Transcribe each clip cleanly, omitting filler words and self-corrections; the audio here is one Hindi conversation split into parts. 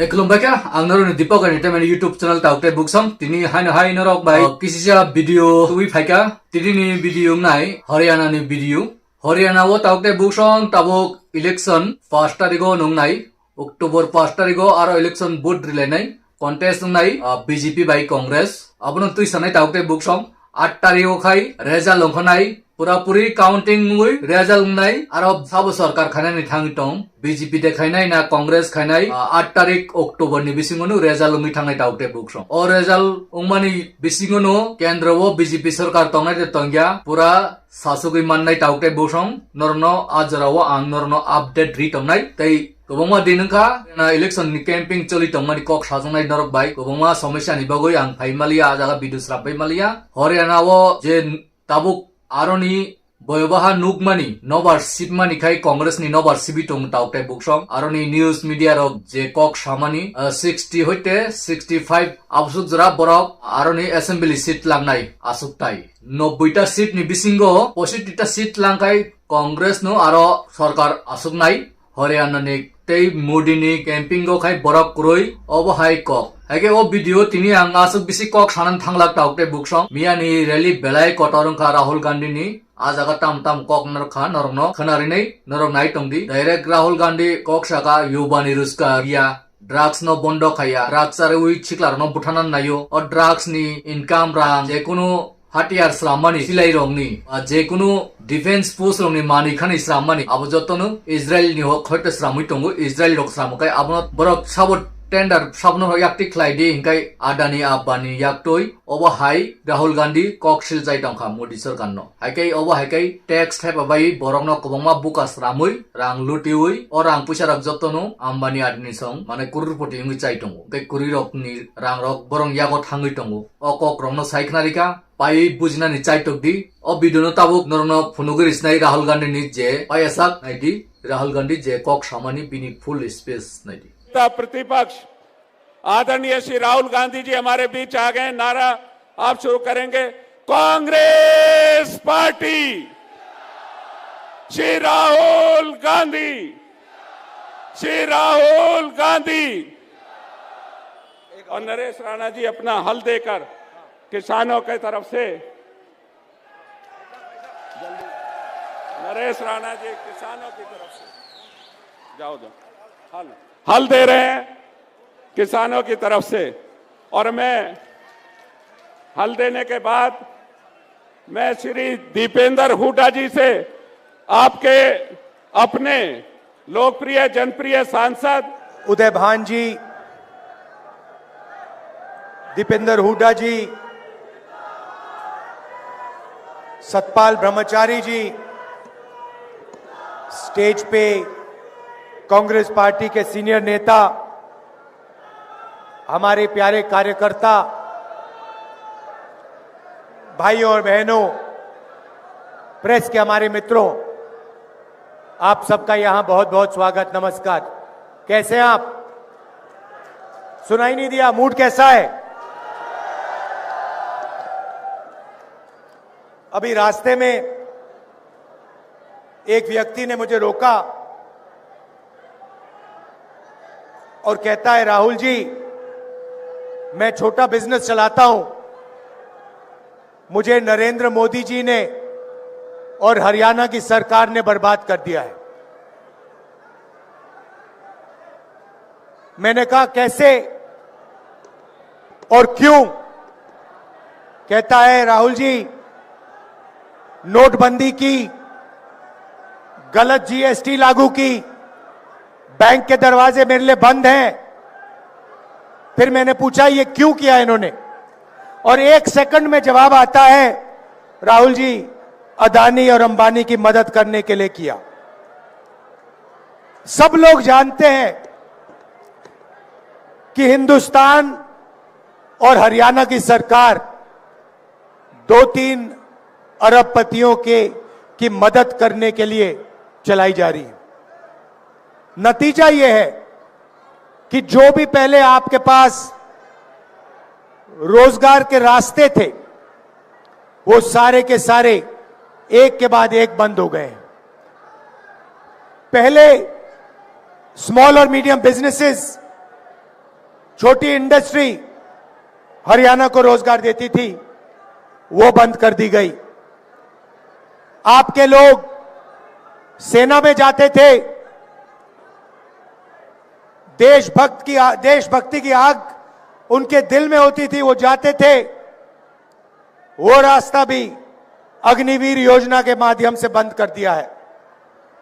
खुलुमबाय आं नरनि दीपक एंटरटेनमेंट यूट्यूब चैनल ताउटे बुकसम तिनी हाय नरक बाय किसिजा वीडियो तुई फाइका तिनी वीडियो नाय हरियाणा नि वीडियो हरियाणा वो ताउटे बुकसम ताबुक इलेक्शन 5 तारिखो नंगनाय अक्टोबर 5 तारिखो आरो इलेक्शन वोट रिलायनाय कन्टेस्ट नंगनाय बीजेपी बाय कांग्रेस अबनो तुई सनाय ताउटे बुकसम 8 तारिखो खाय रेजाल्ट लंखनाय पूरा पूरी काउंटिंग मुई रेजाल्ट नाय आरो साबो सरकार खानाय थांग दं बीजेपी देखायनाय ना कांग्रेस खायनाय 8 तारिख अक्टोबर नि बिसिंगनो रेजाल्ट लंगि थांनाय ताउटे बुकसम ओ रेजाल्ट उमानि बिसिंगनो केंद्र वो बीजेपी सरकार तंगनाय ते तंग्या पूरा सासुगै माननाय ताउटे बुकसम नरनो आजराव आं नरनो अपडेट रि तंगनाय तै गोबांमा दिनखा इलेक्शन नि कैंपिंग चलि तंगमानि कक साजंनाय नरक बाय गोबांमा समस्या नि बागै आं फाइमालिया आजागा बिदुस्रा फाइमालिया हरियाणा वो जे ताबुक आरोनि बयबाहा नुकमानि नबार सिटमानि खाय कांग्रेस नि नबार सिबि तंग ताउटे बुकसम आरोनि न्यूज मीडिया रक जे कक सामानि 60 होइते 65 आबसुक जरा बरक आरोनि असेंबली सीट लांनाय आसुकताय 90 टा सीट नि बिसिंगो 65 टा सीट लांखाय कांग्रेस नो आरो सरकार आसुकनाय हरियाणा नि तै मोदी नि कैंपिंग गो खाय बरक कुरय अब हाय कक हागे ओ वीडियो तिनी आं आसुक बिसि कक सानन थांलाक ताउटे बुकसम मियानि रैली बेलाय कटरंखा राहुल गांधी नि आजागा ताम कक नरखा नरनो खनारिनै नरक नाय तंगदि डायरेक्ट राहुल गांधी कक साका युबानि रुस्का या ड्राग्स नो बंद खाया ड्राग्स आरो उइ छिकलार नो बुथानान नायो और ड्राग्स नि इनकाम रां जेकुनु हाथियार स्रामानि सिलाई रंनि जेकुनु डिफेंस फोर्स रंनि मानि खानि स्रामानि अब जतनु इजराइल नि हक खयते स्रामै तंगो इजराइल रक स्रामकाय आबनो बरक साबत टेंडर सबनो याक्ति खलाइदि हिंकाय आदानि आब्बानि याक्तोय अब हाय राहुल गांधी ककसिल जाय दंखा मोदी सरकार नो हायकाय अब हायकाय टैक्स थाइप बाय बरकनो गोबांमा बुका स्रामै रां लुटिउय और रां पैसा रक जतनु आम्बानि आदनि सं माने करोड़पति हिंगै जाय दंगो कै कुरि रकनि रां रक बरं यागो थाङै दंगो अ कक रंनो साइखनारिका पाई बुजिनानि चाइटकदि अ बिदुनो ताबुक नरनो फुनुगरिसनाय राहुल गांधी नि जे पायसाक नायदि राहुल गांधी जे कक सामानि बिनि फुल स्पेस नायदि प्रतिपक्ष आदरणीय श्री राहुल गांधी जी हमारे बीच आ गए। नारा आप शुरू करेंगे, कांग्रेस पार्टी श्री राहुल गांधी, श्री राहुल गांधी। और नरेश राणा जी अपना हल देकर किसानों की तरफ से, नरेश राणा जी किसानों की तरफ से जाओ हल दे रहे हैं किसानों की तरफ से। और मैं हल देने के बाद मैं श्री दीपेंद्र हुड्डा जी से आपके अपने लोकप्रिय जनप्रिय सांसद उदय भान जी, दीपेंद्र हुड्डा जी, सतपाल ब्रह्मचारी जी, स्टेज पे कांग्रेस पार्टी के सीनियर नेता, हमारे प्यारे कार्यकर्ता, भाइयों और बहनों, प्रेस के हमारे मित्रों, आप सबका यहां बहुत बहुत स्वागत, नमस्कार। कैसे हैं आप? सुनाई नहीं दिया, मूड कैसा है? अभी रास्ते में एक व्यक्ति ने मुझे रोका और कहता है, राहुल जी मैं छोटा बिजनेस चलाता हूं, मुझे नरेंद्र मोदी जी ने और हरियाणा की सरकार ने बर्बाद कर दिया है। मैंने कहा कैसे और क्यों? कहता है, राहुल जी नोटबंदी की, गलत जीएसटी लागू की, बैंक के दरवाजे मेरे लिए बंद हैं। फिर मैंने पूछा ये क्यों किया इन्होंने, और 1 सेकंड में जवाब आता है, राहुल जी अदानी और अंबानी की मदद करने के लिए किया। सब लोग जानते हैं कि हिंदुस्तान और हरियाणा की सरकार 2-3 अरबपतियों की मदद करने के लिए चलाई जा रही है। नतीजा यह है कि जो भी पहले आपके पास रोजगार के रास्ते थे वो सारे के सारे एक के बाद एक बंद हो गए। पहले स्मॉल और मीडियम बिजनेसेस छोटी इंडस्ट्री हरियाणा को रोजगार देती थी, वो बंद कर दी गई। आपके लोग सेना में जाते थे, देशभक्ति की आग उनके दिल में होती थी, वो जाते थे। वो रास्ता भी अग्निवीर योजना के माध्यम से बंद कर दिया है।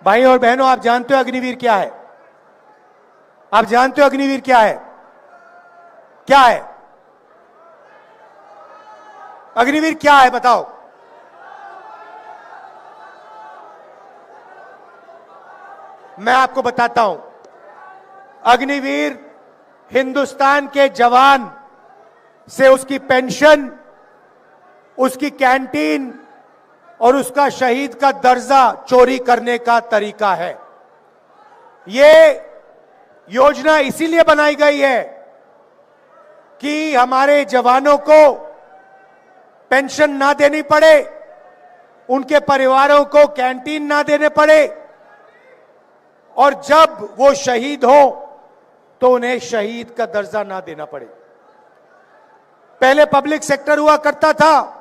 भाई और बहनों, आप जानते हो अग्निवीर क्या है? आप जानते हो अग्निवीर क्या है? क्या है अग्निवीर? क्या है बताओ? मैं आपको बताता हूं। अग्निवीर हिंदुस्तान के जवान से उसकी पेंशन, उसकी कैंटीन और उसका शहीद का दर्जा चोरी करने का तरीका है। यह योजना इसीलिए बनाई गई है कि हमारे जवानों को पेंशन ना देनी पड़े, उनके परिवारों को कैंटीन ना देने पड़े, और जब वो शहीद हो तो उन्हें शहीद का दर्जा ना देना पड़े। पहले पब्लिक सेक्टर हुआ करता था,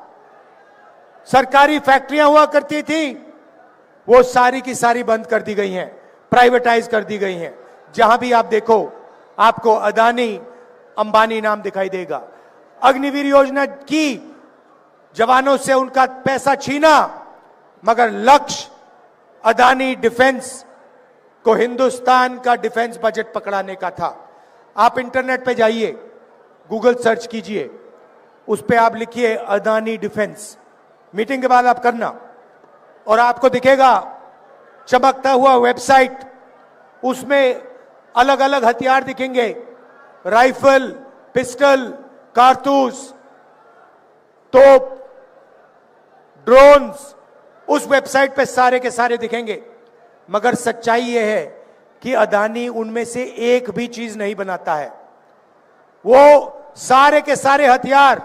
सरकारी फैक्ट्रियां हुआ करती थी, वो सारी की सारी बंद कर दी गई हैं, प्राइवेटाइज कर दी गई हैं। जहां भी आप देखो आपको अदानी, अंबानी नाम दिखाई देगा। अग्निवीर योजना की जवानों से उनका पैसा छीना, मगर लक्ष्य अदानी डिफेंस को हिंदुस्तान का डिफेंस बजट पकड़ाने का था। आप इंटरनेट पे जाइए, गूगल सर्च कीजिए, उस पे आप लिखिए अदानी डिफेंस, मीटिंग के बाद आप करना, और आपको दिखेगा चमकता हुआ वेबसाइट। उसमें अलग अलग हथियार दिखेंगे, राइफल, पिस्टल, कारतूस, तोप, ड्रोन्स, उस वेबसाइट पे सारे के सारे दिखेंगे। मगर सच्चाई यह है कि अदानी उनमें से एक भी चीज नहीं बनाता है। वो सारे के सारे हथियार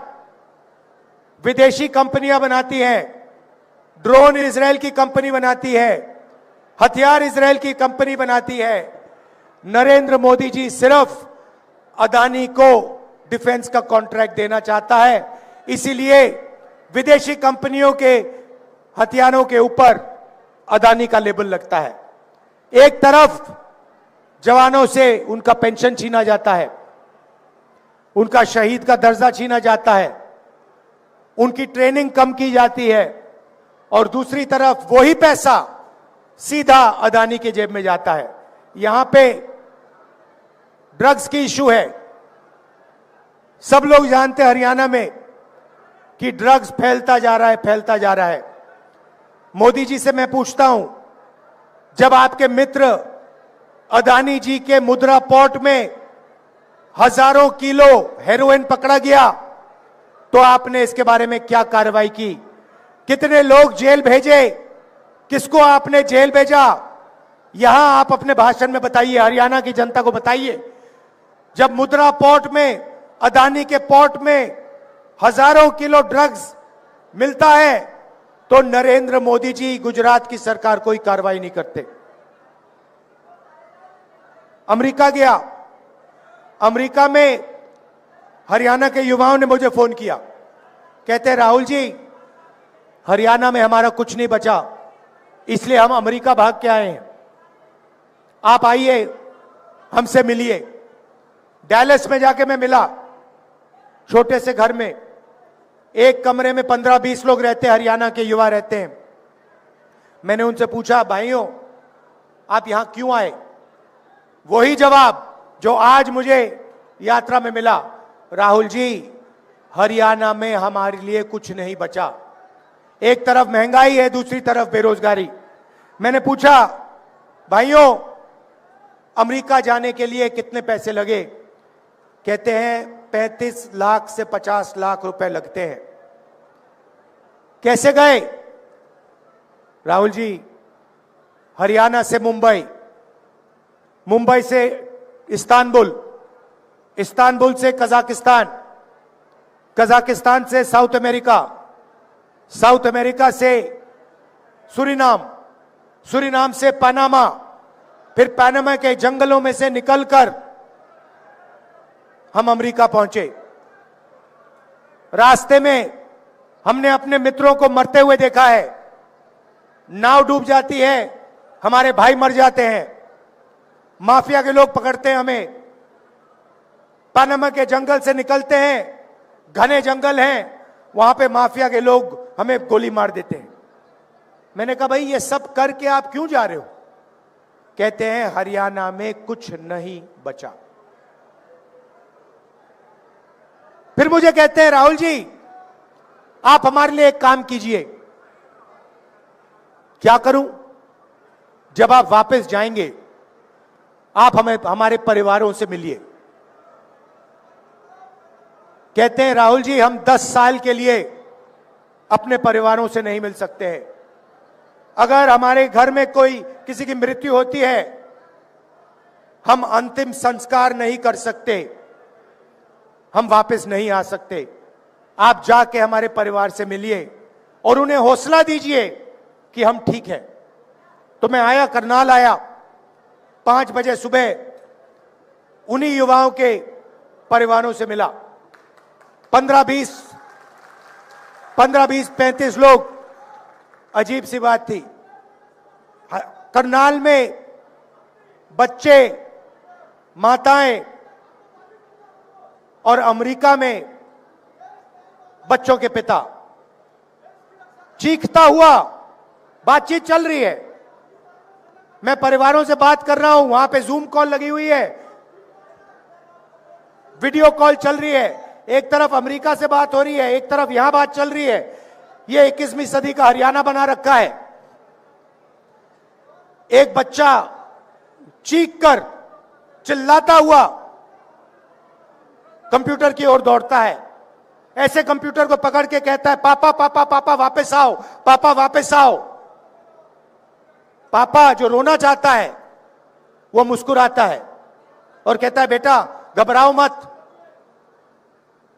विदेशी कंपनियां बनाती हैं। ड्रोन इजराइल की कंपनी बनाती है, हथियार इजराइल की कंपनी बनाती है। नरेंद्र मोदी जी सिर्फ अदानी को डिफेंस का कॉन्ट्रैक्ट देना चाहता है, इसीलिए विदेशी कंपनियों के हथियारों के ऊपर अदानी का लेबल लगता है। एक तरफ जवानों से उनका पेंशन छीना जाता है, उनका शहीद का दर्जा छीना जाता है, उनकी ट्रेनिंग कम की जाती है, और दूसरी तरफ वही पैसा सीधा अदानी के जेब में जाता है। यहां पे ड्रग्स की इशू है। सब लोग जानते हैं हरियाणा में कि ड्रग्स फैलता जा रहा है, फैलता जा रहा है। मोदी जी से मैं पूछता हूं, जब आपके मित्र अदानी जी के मुद्रा पोर्ट में हजारों किलो हेरोइन पकड़ा गया, तो आपने इसके बारे में क्या कार्रवाई की? कितने लोग जेल भेजे? किसको आपने जेल भेजा? यहां आप अपने भाषण में बताइए, हरियाणा की जनता को बताइए। जब मुद्रा पोर्ट में, अदानी के पोर्ट में हजारों किलो ड्रग्स मिलता है, तो नरेंद्र मोदी जी, गुजरात की सरकार कोई कार्रवाई नहीं करते। अमेरिका गया, अमेरिका में हरियाणा के युवाओं ने मुझे फोन किया, कहते राहुल जी हरियाणा में हमारा कुछ नहीं बचा, इसलिए हम अमेरिका भाग के आए हैं, आप आइए हमसे मिलिए। डैलस में जाके मैं मिला, छोटे से घर में, एक कमरे में 15-20 लोग रहते हैं, हरियाणा के युवा रहते हैं। मैंने उनसे पूछा, भाइयों आप यहां क्यों आए? वही जवाब जो आज मुझे यात्रा में मिला, राहुल जी हरियाणा में हमारे लिए कुछ नहीं बचा। एक तरफ महंगाई है, दूसरी तरफ बेरोजगारी। मैंने पूछा, भाइयों अमेरिका जाने के लिए कितने पैसे लगे? कहते हैं 35 लाख से 50 लाख रुपए लगते हैं। कैसे गए? राहुल जी हरियाणा से मुंबई, मुंबई से इस्तांबुल, इस्तांबुल से कजाकिस्तान, कजाकिस्तान से साउथ अमेरिका, साउथ अमेरिका से सूरीनाम, सूरीनाम से पनामा, फिर पनामा के जंगलों में से निकलकर हम अमेरिका पहुंचे। रास्ते में हमने अपने मित्रों को मरते हुए देखा है। नाव डूब जाती है, हमारे भाई मर जाते हैं, माफिया के लोग पकड़ते हैं हमें। पनामा के जंगल से निकलते हैं, घने जंगल हैं, वहां पे माफिया के लोग हमें गोली मार देते हैं। मैंने कहा भाई ये सब करके आप क्यों जा रहे हो? कहते हैं हरियाणा में कुछ नहीं बचा। फिर मुझे कहते हैं राहुल जी आप हमारे लिए एक काम कीजिए। क्या करूं? जब आप वापस जाएंगे आप हमें हमारे परिवारों से मिलिए। कहते हैं राहुल जी हम 10 साल के लिए अपने परिवारों से नहीं मिल सकते हैं। अगर हमारे घर में कोई किसी की मृत्यु होती है हम अंतिम संस्कार नहीं कर सकते, हम वापस नहीं आ सकते। आप जाके हमारे परिवार से मिलिए और उन्हें हौसला दीजिए कि हम ठीक हैं। तो मैं आया, करनाल आया, 5 बजे सुबह उन्हीं युवाओं के परिवारों से मिला। 15-20, 35 लोग। अजीब सी बात थी, करनाल में बच्चे, माताएं और अमेरिका में बच्चों के पिता। चीखता हुआ बातचीत चल रही है, मैं परिवारों से बात कर रहा हूं, वहां पे जूम कॉल लगी हुई है, वीडियो कॉल चल रही है। एक तरफ अमेरिका से बात हो रही है, एक तरफ यहां बात चल रही है। ये 21वीं सदी का हरियाणा बना रखा है। एक बच्चा चीख कर चिल्लाता हुआ कंप्यूटर की ओर दौड़ता है, ऐसे कंप्यूटर को पकड़ के कहता है पापा पापा पापा वापस आओ, पापा वापस आओ। पापा जो रोना चाहता है वो मुस्कुराता है और कहता है बेटा घबराओ मत,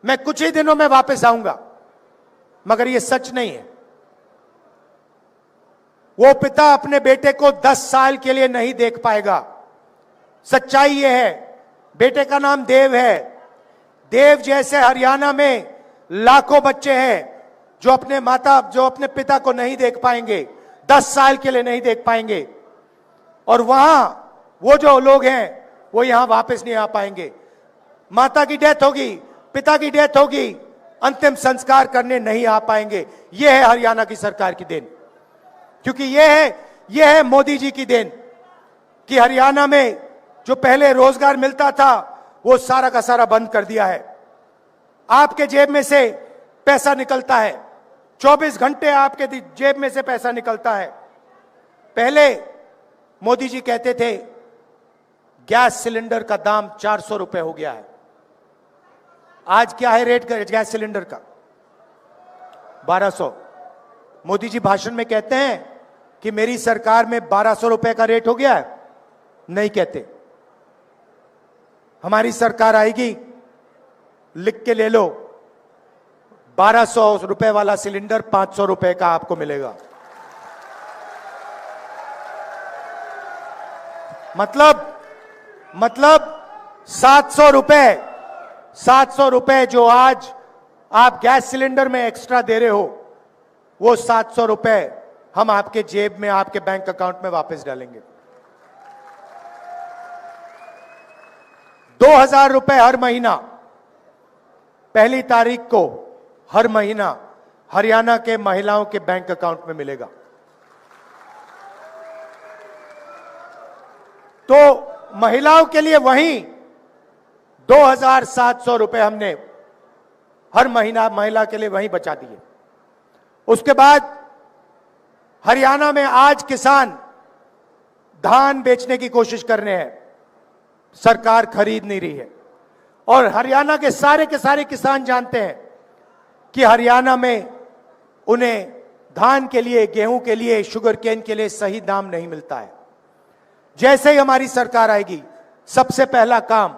मैं कुछ ही दिनों में वापस आऊंगा। मगर ये सच नहीं है। वो पिता अपने बेटे को 10 साल के लिए नहीं देख पाएगा। सच्चाई ये है, बेटे का नाम देव है। देव जैसे हरियाणा में लाखों बच्चे हैं जो अपने पिता को नहीं देख पाएंगे, 10 साल के लिए नहीं देख पाएंगे। और वहां वो जो लोग हैं वो यहां वापस नहीं आ पाएंगे। माता की डेथ होगी, पिता की डेथ होगी, अंतिम संस्कार करने नहीं आ पाएंगे। यह है हरियाणा की सरकार की देन, क्योंकि यह है मोदी जी की देन कि हरियाणा में जो पहले रोजगार मिलता था वो सारा का सारा बंद कर दिया है। आपके जेब में से पैसा निकलता है, 24 घंटे आपके जेब में से पैसा निकलता है। पहले मोदी जी कहते थे गैस सिलेंडर का दाम 400 रुपए हो गया है। आज क्या है रेट गैस सिलेंडर का? 1200। मोदी जी भाषण में कहते हैं कि मेरी सरकार में 1200 रुपए का रेट हो गया है? नहीं कहते। हमारी सरकार आएगी, लिख के ले लो, 1200 रुपए वाला सिलेंडर 500 रुपए का आपको मिलेगा। मतलब 700 रुपए जो आज आप गैस सिलेंडर में एक्स्ट्रा दे रहे हो, वो 700 रुपए हम आपके जेब में, आपके बैंक अकाउंट में वापस डालेंगे। 2000 रुपए हर महीना, पहली तारीख को हर महीना हरियाणा के महिलाओं के बैंक अकाउंट में मिलेगा। तो महिलाओं के लिए वहीं 2700 रुपए हमने हर महीना महिला के लिए वहीं बचा दिए। उसके बाद हरियाणा में आज किसान धान बेचने की कोशिश कर रहे हैं, सरकार खरीद नहीं रही है। और हरियाणा के सारे किसान जानते हैं कि हरियाणा में उन्हें धान के लिए, गेहूं के लिए, शुगर केन के लिए सही दाम नहीं मिलता है। जैसे ही हमारी सरकार आएगी, सबसे पहला काम,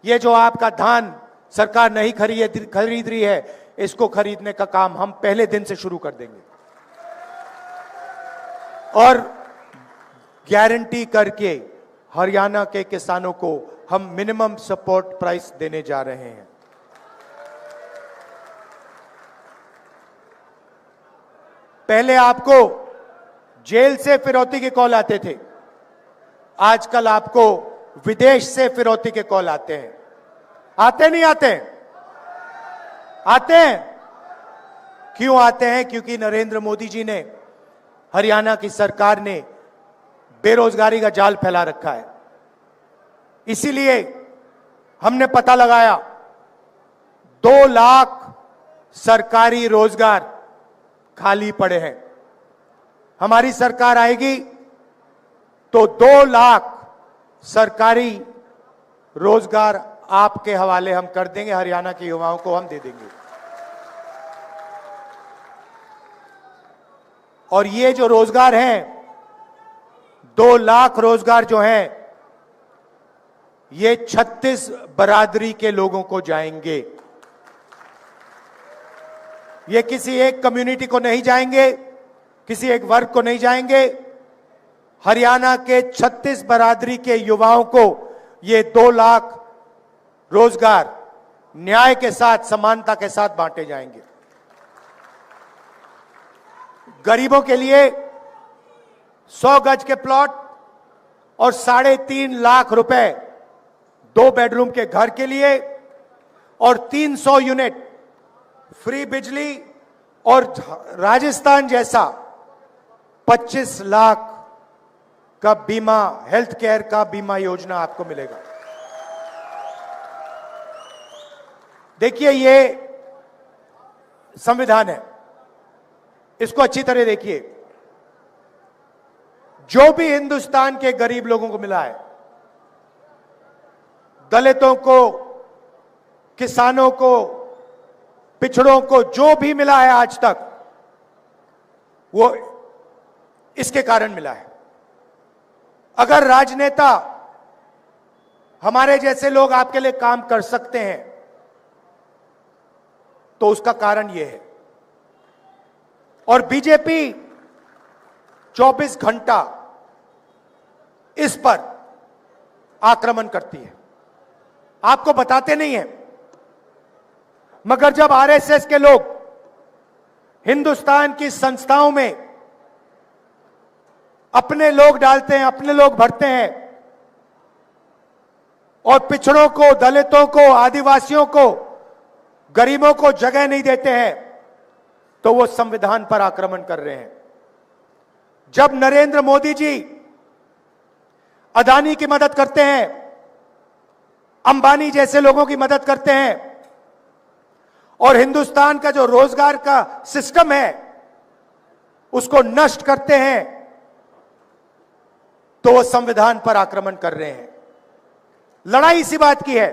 ये जो आपका धान सरकार नहीं खरीद रही है, इसको खरीदने का काम हम पहले दिन से शुरू कर देंगे। और गारंटी करके हरियाणा के किसानों को हम मिनिमम सपोर्ट प्राइस देने जा रहे हैं। पहले आपको जेल से फिरौती के कॉल आते थे, आजकल आपको विदेश से फिरौती के कॉल आते हैं। आते नहीं आते? आते हैं। क्यों आते हैं? क्योंकि नरेंद्र मोदी जी ने, हरियाणा की सरकार ने बेरोजगारी का जाल फैला रखा है। इसीलिए हमने पता लगाया 2 लाख सरकारी रोजगार खाली पड़े हैं। हमारी सरकार आएगी तो 2 लाख सरकारी रोजगार आपके हवाले हम कर देंगे, हरियाणा के युवाओं को हम दे देंगे। और ये जो रोजगार हैं, 2 लाख रोजगार जो हैं, ये 36 बरादरी के लोगों को जाएंगे। ये किसी एक कम्युनिटी को नहीं जाएंगे, किसी एक वर्ग को नहीं जाएंगे। हरियाणा के 36 बरादरी के युवाओं को ये 2 लाख रोजगार न्याय के साथ, समानता के साथ बांटे जाएंगे। गरीबों के लिए 100 गज के प्लॉट और 3.5 लाख रुपए 2 बेडरूम के घर के लिए, और 300 यूनिट फ्री बिजली, और राजस्थान जैसा 25 लाख का बीमा, हेल्थ केयर का बीमा योजना आपको मिलेगा। देखिए, ये संविधान है, इसको अच्छी तरह देखिए। जो भी हिंदुस्तान के गरीब लोगों को मिला है, दलितों को, किसानों को, पिछड़ों को, जो भी मिला है आज तक, वो इसके कारण मिला है। अगर राजनेता, हमारे जैसे लोग आपके लिए काम कर सकते हैं, तो उसका कारण यह है। और बीजेपी 24 घंटा इस पर आक्रमण करती है। आपको बताते नहीं है, मगर जब आरएसएस के लोग हिंदुस्तान की संस्थाओं में अपने लोग डालते हैं, अपने लोग भरते हैं, और पिछड़ों को, दलितों को, आदिवासियों को, गरीबों को जगह नहीं देते हैं, तो वो संविधान पर आक्रमण कर रहे हैं। जब नरेंद्र मोदी जी अदानी की मदद करते हैं, अंबानी जैसे लोगों की मदद करते हैं, और हिंदुस्तान का जो रोजगार का सिस्टम है उसको नष्ट करते हैं, तो वो संविधान पर आक्रमण कर रहे हैं। लड़ाई इसी बात की है।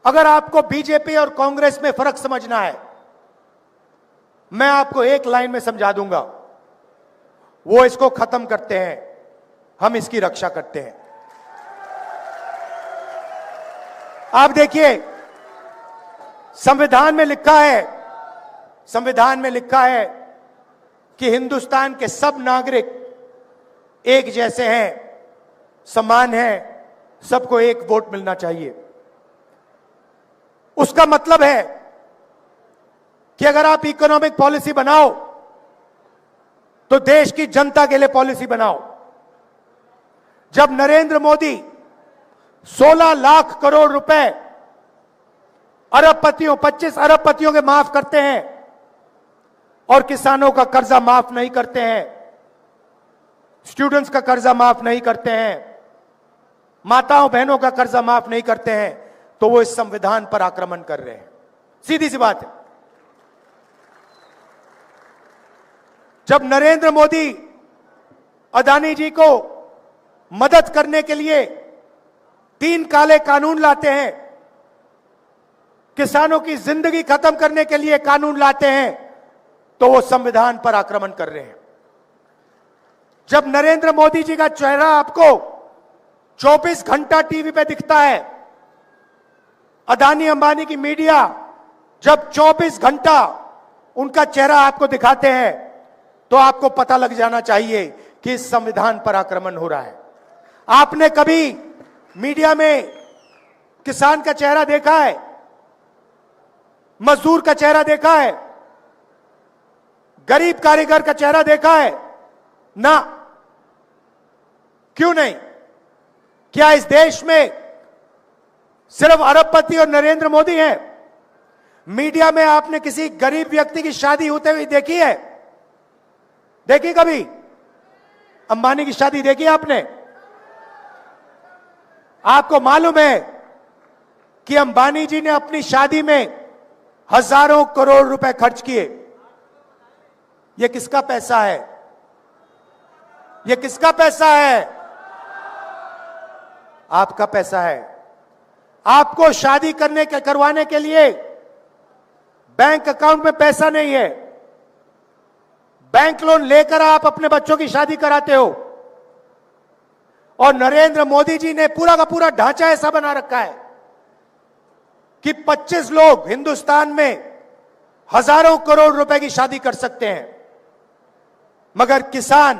अगर आपको बीजेपी और कांग्रेस में फर्क समझना है, मैं आपको एक लाइन में समझा दूंगा। वो इसको खत्म करते हैं, हम इसकी रक्षा करते हैं। आप देखिए, संविधान में लिखा है, संविधान में लिखा है कि हिंदुस्तान के सब नागरिक एक जैसे हैं, समान हैं, सबको एक वोट मिलना चाहिए। उसका मतलब है कि अगर आप इकोनॉमिक पॉलिसी बनाओ तो देश की जनता के लिए पॉलिसी बनाओ। जब नरेंद्र मोदी 16 लाख करोड़ रुपए अरबपतियों, 25 अरबपतियों के माफ करते हैं और किसानों का कर्जा माफ नहीं करते हैं, स्टूडेंट्स का कर्जा माफ नहीं करते हैं, माताओं बहनों का कर्जा माफ नहीं करते हैं, तो वो इस संविधान पर आक्रमण कर रहे हैं। सीधी सी बात है। जब नरेंद्र मोदी अदानी जी को मदद करने के लिए 3 काले कानून लाते हैं, किसानों की जिंदगी खत्म करने के लिए कानून लाते हैं, तो वो संविधान पर आक्रमण कर रहे हैं। जब नरेंद्र मोदी जी का चेहरा आपको 24 घंटा टीवी पे दिखता है, अदानी अंबानी की मीडिया जब 24 घंटा उनका चेहरा आपको दिखाते हैं, तो आपको पता लग जाना चाहिए कि इस संविधान पर आक्रमण हो रहा है। आपने कभी मीडिया में किसान का चेहरा देखा है, मजदूर का चेहरा देखा है, गरीब कारीगर का चेहरा देखा है? ना। क्यों नहीं? क्या इस देश में सिर्फ अरबपति और नरेंद्र मोदी हैं? मीडिया में आपने किसी गरीब व्यक्ति की शादी होते हुए देखी है? देखी कभी? अंबानी की शादी देखी आपने? आपको मालूम है कि अंबानी जी ने अपनी शादी में हजारों करोड़ रुपए खर्च किए। यह किसका पैसा है? यह किसका पैसा है? आपका पैसा है। आपको शादी करवाने के लिए बैंक अकाउंट में पैसा नहीं है, बैंक लोन लेकर आप अपने बच्चों की शादी कराते हो। और नरेंद्र मोदी जी ने पूरा का पूरा ढांचा ऐसा बना रखा है कि 25 लोग हिंदुस्तान में हजारों करोड़ रुपए की शादी कर सकते हैं, मगर किसान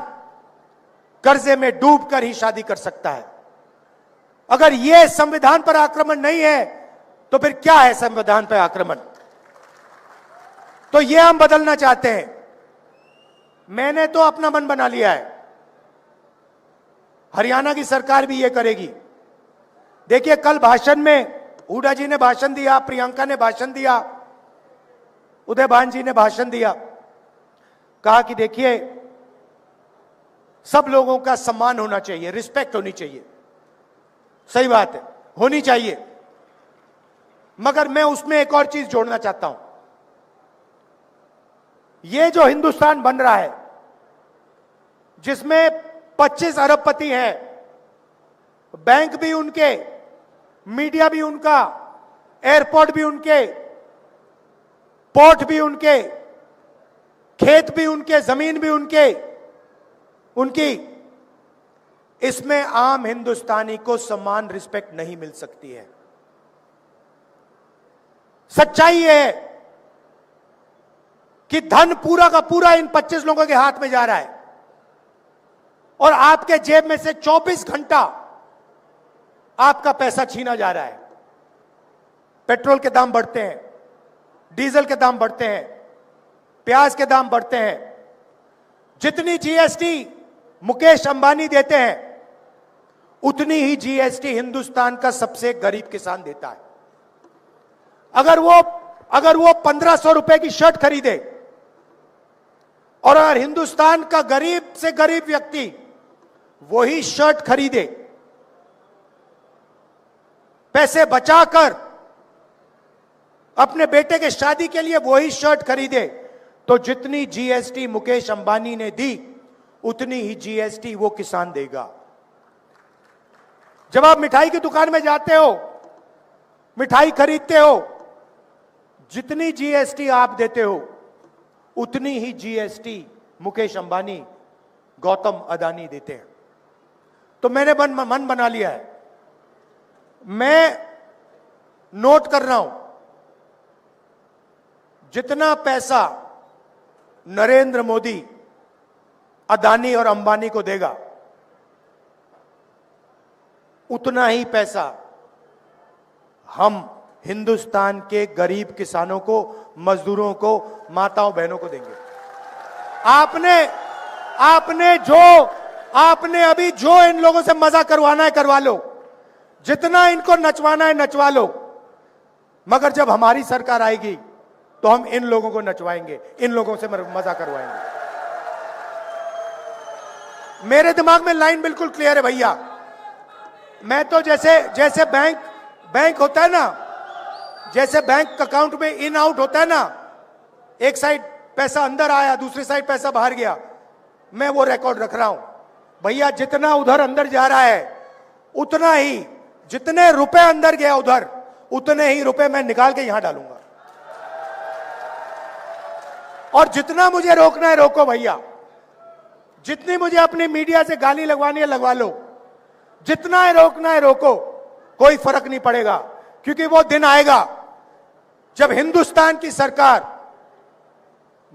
कर्जे में डूबकर ही शादी कर सकता है। अगर यह संविधान पर आक्रमण नहीं है तो फिर क्या है संविधान पर आक्रमण? तो यह हम बदलना चाहते हैं। मैंने तो अपना मन बना लिया है, हरियाणा की सरकार भी यह करेगी। देखिए, कल भाषण में हुड्डा जी ने भाषण दिया, प्रियंका ने भाषण दिया, उदयभान जी ने भाषण दिया। कहा कि देखिए, सब लोगों का सम्मान होना चाहिए, रिस्पेक्ट होनी चाहिए। सही बात है, होनी चाहिए, मगर मैं उसमें एक और चीज जोड़ना चाहता हूं। ये जो हिंदुस्तान बन रहा है, जिसमें 25 अरबपति हैं, बैंक भी उनके, मीडिया भी उनका, एयरपोर्ट भी उनके, पोर्ट भी उनके, खेत भी उनके, जमीन भी उनकी, इसमें आम हिंदुस्तानी को समान रिस्पेक्ट नहीं मिल सकती है। सच्चाई यह है कि धन पूरा का पूरा इन 25 लोगों के हाथ में जा रहा है और आपके जेब में से 24 घंटा आपका पैसा छीना जा रहा है। पेट्रोल के दाम बढ़ते हैं, डीजल के दाम बढ़ते हैं, प्याज के दाम बढ़ते हैं। जितनी जीएसटी मुकेश अंबानी देते हैं, उतनी ही जीएसटी हिंदुस्तान का सबसे गरीब किसान देता है। अगर वो 1500 रुपए की शर्ट खरीदे और अगर हिंदुस्तान का गरीब से गरीब व्यक्ति वही शर्ट खरीदे, पैसे बचाकर अपने बेटे के शादी के लिए वही शर्ट खरीदे, तो जितनी जीएसटी मुकेश अंबानी ने दी, उतनी ही जीएसटी वो किसान देगा। जब आप मिठाई की दुकान में जाते हो, मिठाई खरीदते हो, जितनी जीएसटी आप देते हो, उतनी ही जीएसटी मुकेश अंबानी, गौतम अदानी देते हैं। तो मैंने मन बना लिया है, मैं नोट कर रहा हूं, जितना पैसा नरेंद्र मोदी अदानी और अंबानी को देगा, उतना ही पैसा हम हिंदुस्तान के गरीब किसानों को, मजदूरों को, माताओं बहनों को देंगे। आपने अभी जो इन लोगों से मजा करवाना है करवा लो, जितना इनको नचवाना है नचवा लो, मगर जब हमारी सरकार आएगी तो हम इन लोगों को नचवाएंगे, इन लोगों से मजा करवाएंगे। मेरे दिमाग में लाइन बिल्कुल क्लियर है भैया। मैं तो जैसे बैंक होता है ना, जैसे बैंक अकाउंट में इन आउट होता है ना, एक साइड पैसा अंदर आया, दूसरी साइड पैसा बाहर गया, मैं वो रिकॉर्ड रख रहा हूं भैया। जितना उधर अंदर जा रहा है, उतना ही, जितने रुपए अंदर गया उधर, उतने ही रुपए मैं निकाल के यहां डालूंगा। और जितना मुझे रोकना है रोको भैया, जितनी मुझे अपनी मीडिया से गाली लगवानी है लगवा लो, जितना है रोकना है रोको, कोई फर्क नहीं पड़ेगा। क्योंकि वो दिन आएगा जब हिंदुस्तान की सरकार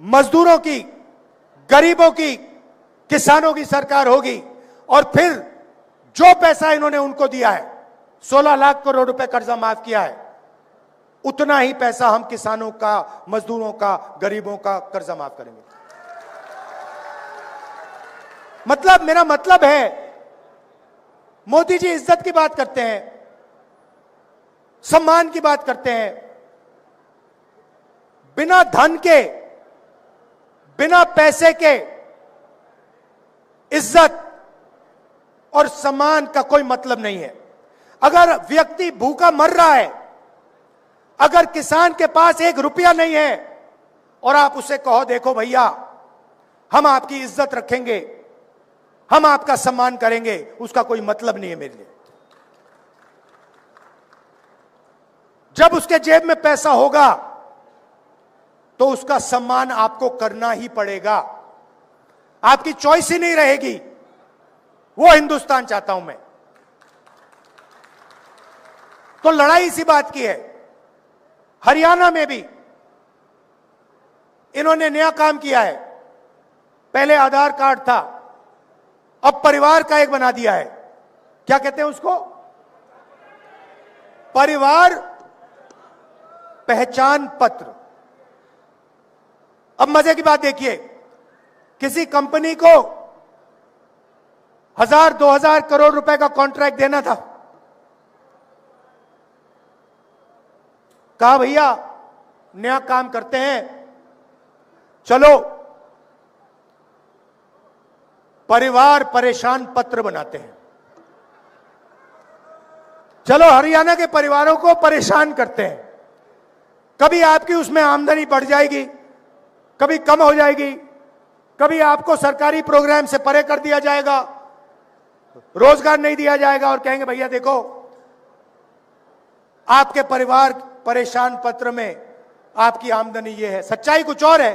मजदूरों की, गरीबों की, किसानों की सरकार होगी, और फिर जो पैसा इन्होंने उनको दिया है 16 लाख करोड़ रुपए कर्जा माफ किया है, उतना ही पैसा हम किसानों का, मजदूरों का, गरीबों का कर्जा माफ करेंगे। मतलब मेरा मतलब है, मोदी जी इज्जत की बात करते हैं, सम्मान की बात करते हैं, बिना धन के, बिना पैसे के इज्जत और सम्मान का कोई मतलब नहीं है। अगर व्यक्ति भूखा मर रहा है, अगर किसान के पास 1 रुपया नहीं है और आप उसे कहो देखो भैया हम आपकी इज्जत रखेंगे, हम आपका सम्मान करेंगे, उसका कोई मतलब नहीं है मेरे लिए। जब उसके जेब में पैसा होगा तो उसका सम्मान आपको करना ही पड़ेगा, आपकी चॉइस ही नहीं रहेगी। वो हिंदुस्तान चाहता हूं मैं। तो लड़ाई इसी बात की है। हरियाणा में भी इन्होंने नया काम किया है। पहले आधार कार्ड था, अब परिवार का एक बना दिया है। क्या कहते हैं उसको? परिवार पहचान पत्र। अब मजे की बात देखिए, किसी कंपनी को 1000-2000 करोड़ रुपए का कॉन्ट्रैक्ट देना था, कहा भैया नया काम करते हैं, चलो परिवार परेशान पत्र बनाते हैं, चलो हरियाणा के परिवारों को परेशान करते हैं। कभी आपकी उसमें आमदनी बढ़ जाएगी, कभी कम हो जाएगी, कभी आपको सरकारी प्रोग्राम से परे कर दिया जाएगा, रोजगार नहीं दिया जाएगा और कहेंगे भैया देखो आपके परिवार परेशान पत्र में आपकी आमदनी ये है। सच्चाई कुछ और है।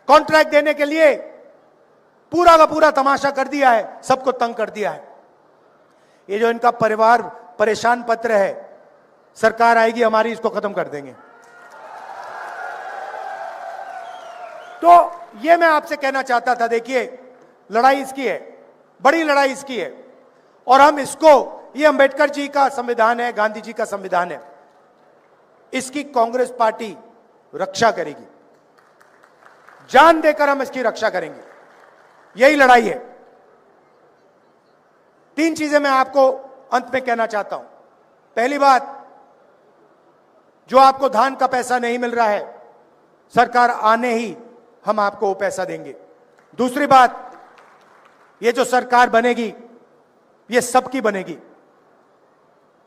कॉन्ट्रैक्ट देने के लिए पूरा का पूरा तमाशा कर दिया है, सबको तंग कर दिया है। ये जो इनका परिवार परेशान पत्र है, सरकार आएगी हमारी, इसको खत्म कर देंगे। तो ये मैं आपसे कहना चाहता था। देखिए लड़ाई इसकी है, बड़ी लड़ाई इसकी है, और हम इसको, ये अंबेडकर जी का संविधान है, गांधी जी का संविधान है, इसकी कांग्रेस पार्टी रक्षा करेगी, जान देकर हम इसकी रक्षा करेंगे। यही लड़ाई है। 3 चीजें मैं आपको अंत में कहना चाहता हूं। पहली बात, जो आपको धान का पैसा नहीं मिल रहा है, सरकार आने ही हम आपको वो पैसा देंगे। दूसरी बात, ये जो सरकार बनेगी ये सबकी बनेगी।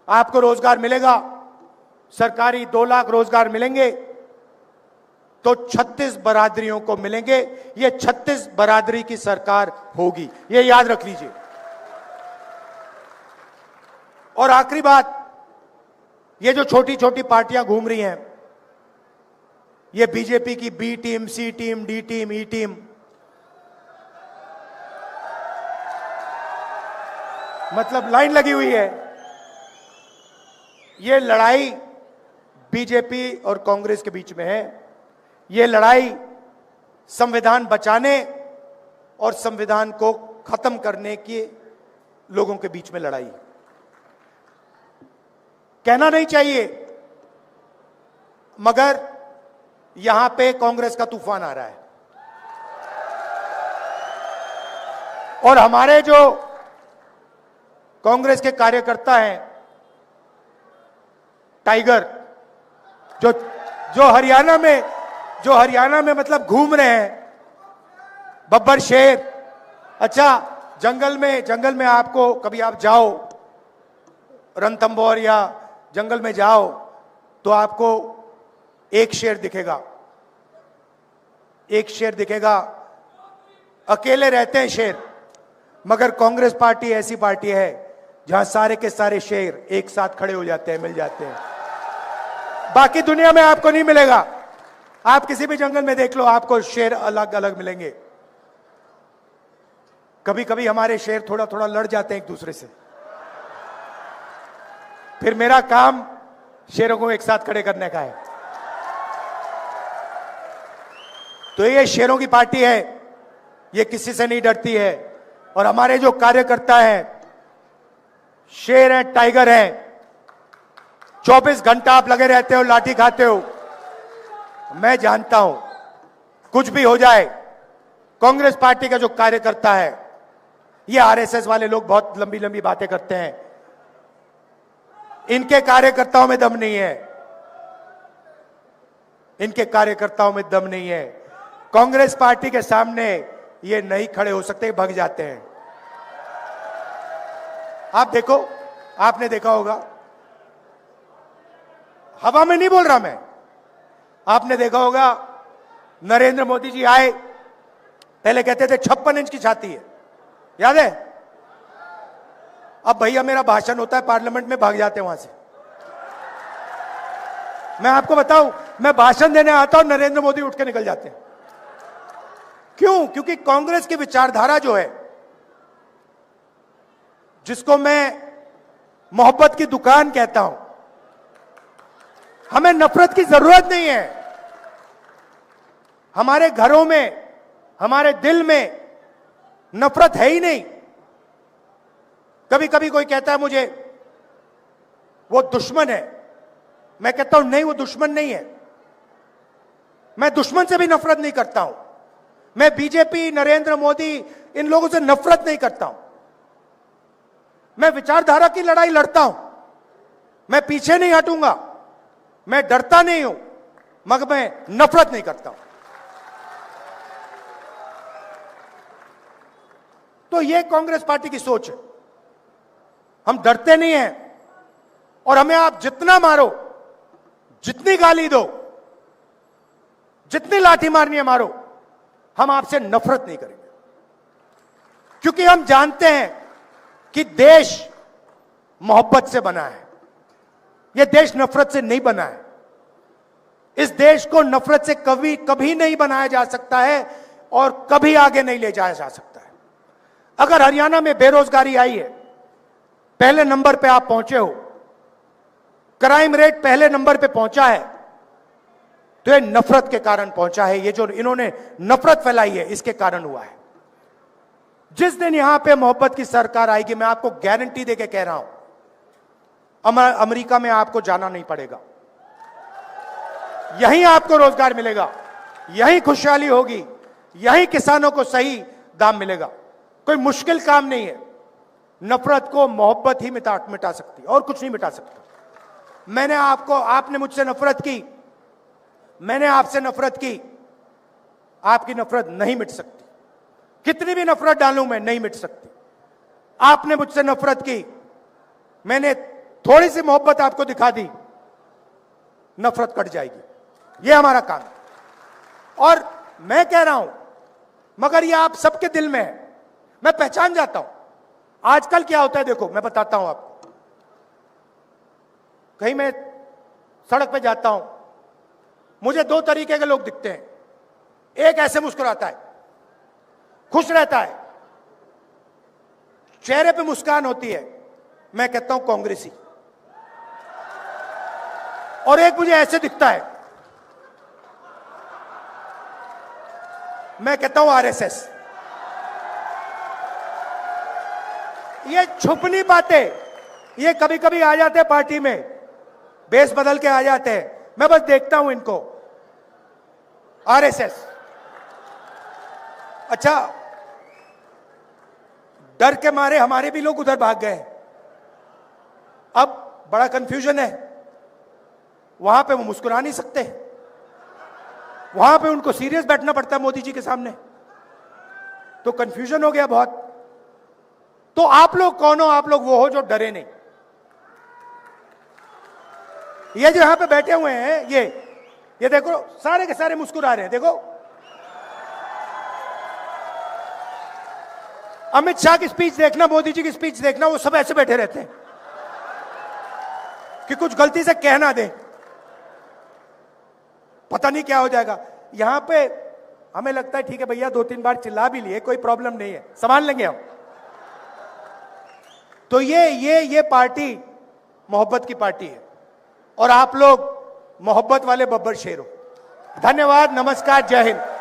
आपको रोजगार मिलेगा, सरकारी 2 लाख रोजगार मिलेंगे तो 36 बरादरियों को मिलेंगे। ये 36 बरादरी की सरकार होगी, ये याद रख लीजिए। और आखिरी बात, ये जो छोटी छोटी पार्टियां घूम रही हैं, ये बीजेपी की बी टीम, सी टीम, डी टीम, ई टीम, मतलब लाइन लगी हुई है। ये लड़ाई बीजेपी और कांग्रेस के बीच में है। ये लड़ाई संविधान बचाने और संविधान को खत्म करने के लोगों के बीच में लड़ाई। कहना नहीं चाहिए, मगर यहां पे कांग्रेस का तूफान आ रहा है। और हमारे जो कांग्रेस के कार्यकर्ता हैं, टाइगर, जो हरियाणा में मतलब घूम रहे हैं, बब्बर शेर। अच्छा, जंगल में आपको कभी आप जाओ, रणथंभौर या जंगल में जाओ तो आपको एक शेर दिखेगा, एक शेर दिखेगा। अकेले रहते हैं शेर, मगर कांग्रेस पार्टी ऐसी पार्टी है जहां सारे के सारे शेर एक साथ खड़े हो जाते हैं, मिल जाते हैं। बाकी दुनिया में आपको नहीं मिलेगा। आप किसी भी जंगल में देख लो, आपको शेर अलग अलग मिलेंगे। कभी कभी हमारे शेर थोड़ा थोड़ा लड़ जाते हैं एक दूसरे से, फिर मेरा काम शेरों को एक साथ खड़े करने का है। तो ये शेरों की पार्टी है, ये किसी से नहीं डरती है। और हमारे जो कार्यकर्ता हैं, शेर हैं, टाइगर हैं, 24 घंटा आप लगे रहते हो, लाठी खाते हो। मैं जानता हूं कुछ भी हो जाए, कांग्रेस पार्टी का जो कार्यकर्ता है, ये आरएसएस वाले लोग बहुत लंबी लंबी बातें करते हैं, इनके कार्यकर्ताओं में दम नहीं है, इनके कार्यकर्ताओं में दम नहीं है। कांग्रेस पार्टी के सामने ये नहीं खड़े हो सकते, भाग जाते हैं। आप देखो, आपने देखा होगा, हवा में नहीं बोल रहा मैं, आपने देखा होगा नरेंद्र मोदी जी आए, पहले कहते थे 56 इंच की छाती है, याद है? अब भैया मेरा भाषण होता है पार्लियामेंट में, भाग जाते हैं वहां से। मैं आपको बताऊं, मैं भाषण देने आता हूं, नरेंद्र मोदी उठ के निकल जाते हैं। क्यों? क्योंकि कांग्रेस की विचारधारा जो है, जिसको मैं मोहब्बत की दुकान कहता हूं, हमें नफरत की जरूरत नहीं है। हमारे घरों में, हमारे दिल में नफरत है ही नहीं। कभी कभी कोई कहता है मुझे वो दुश्मन है, मैं कहता हूं नहीं, वो दुश्मन नहीं है। मैं दुश्मन से भी नफरत नहीं करता हूं। मैं बीजेपी, नरेंद्र मोदी, इन लोगों से नफरत नहीं करता हूं। मैं विचारधारा की लड़ाई लड़ता हूं, मैं पीछे नहीं हटूंगा, मैं डरता नहीं हूं, मगर मैं नफरत नहीं करता हूं। तो यह कांग्रेस पार्टी की सोच है। हम डरते नहीं हैं, और हमें आप जितना मारो, जितनी गाली दो, जितनी लाठी मारनी है मारो, हम आपसे नफरत नहीं करेंगे। क्योंकि हम जानते हैं कि देश मोहब्बत से बना है, यह देश नफरत से नहीं बना है। इस देश को नफरत से कभी कभी नहीं बनाया जा सकता है, और कभी आगे नहीं ले जाया जा सकता है। अगर हरियाणा में बेरोजगारी आई है, पहले नंबर पे आप पहुंचे हो, क्राइम रेट पहले नंबर पे पहुंचा है, तो ये नफरत के कारण पहुंचा है। ये जो इन्होंने नफरत फैलाई है, इसके कारण हुआ है। जिस दिन यहां पे मोहब्बत की सरकार आएगी, मैं आपको गारंटी देके कह रहा हूं, अमेरिका में आपको जाना नहीं पड़ेगा, यहीं आपको रोजगार मिलेगा, यहीं खुशहाली होगी, यहीं किसानों को सही दाम मिलेगा। कोई मुश्किल काम नहीं है। नफरत को मोहब्बत ही मिटा सकती है, और कुछ नहीं मिटा सकता। आपने मुझसे नफरत की, मैंने आपसे नफरत की, आपकी नफरत नहीं मिट सकती। कितनी भी नफरत डालूं मैं, नहीं मिट सकती। आपने मुझसे नफरत की, मैंने थोड़ी सी मोहब्बत आपको दिखा दी, नफरत कट जाएगी। यह हमारा काम है। और मैं कह रहा हूं, मगर यह आप सबके दिल में है, मैं पहचान जाता हूं। आजकल क्या होता है, देखो मैं बताता हूं आपको। कहीं मैं सड़क पे जाता हूं, मुझे दो तरीके के लोग दिखते हैं। एक ऐसे मुस्कुराता है, खुश रहता है, चेहरे पे मुस्कान होती है, मैं कहता हूं कांग्रेसी। और एक मुझे ऐसे दिखता है, मैं कहता हूं आरएसएस। ये छुपनी बातें, ये कभी कभी आ जाते हैं पार्टी में, बेस बदल के आ जाते हैं। मैं बस देखता हूं इनको, आरएसएस। अच्छा, डर के मारे हमारे भी लोग उधर भाग गए। अब बड़ा कंफ्यूजन है, वहां पे वो मुस्कुरा नहीं सकते, वहां पे उनको सीरियस बैठना पड़ता है मोदी जी के सामने, तो कंफ्यूजन हो गया बहुत। तो आप लोग कौन हो? आप लोग वो हो जो डरे नहीं। ये जो यहां पे बैठे हुए हैं, ये देखो, सारे के सारे मुस्कुरा रहे हैं। देखो, अमित शाह की स्पीच देखना, मोदी जी की स्पीच देखना, वो सब ऐसे बैठे रहते हैं कि कुछ गलती से कह ना दे, पता नहीं क्या हो जाएगा। यहां पे हमें लगता है ठीक है भैया, 2-3 बार चिल्ला भी लिए, कोई प्रॉब्लम नहीं है, संभाल लेंगे हम। तो ये पार्टी मोहब्बत की पार्टी है, और आप लोग मोहब्बत वाले बब्बर शेर हो। धन्यवाद, नमस्कार, जय हिंद।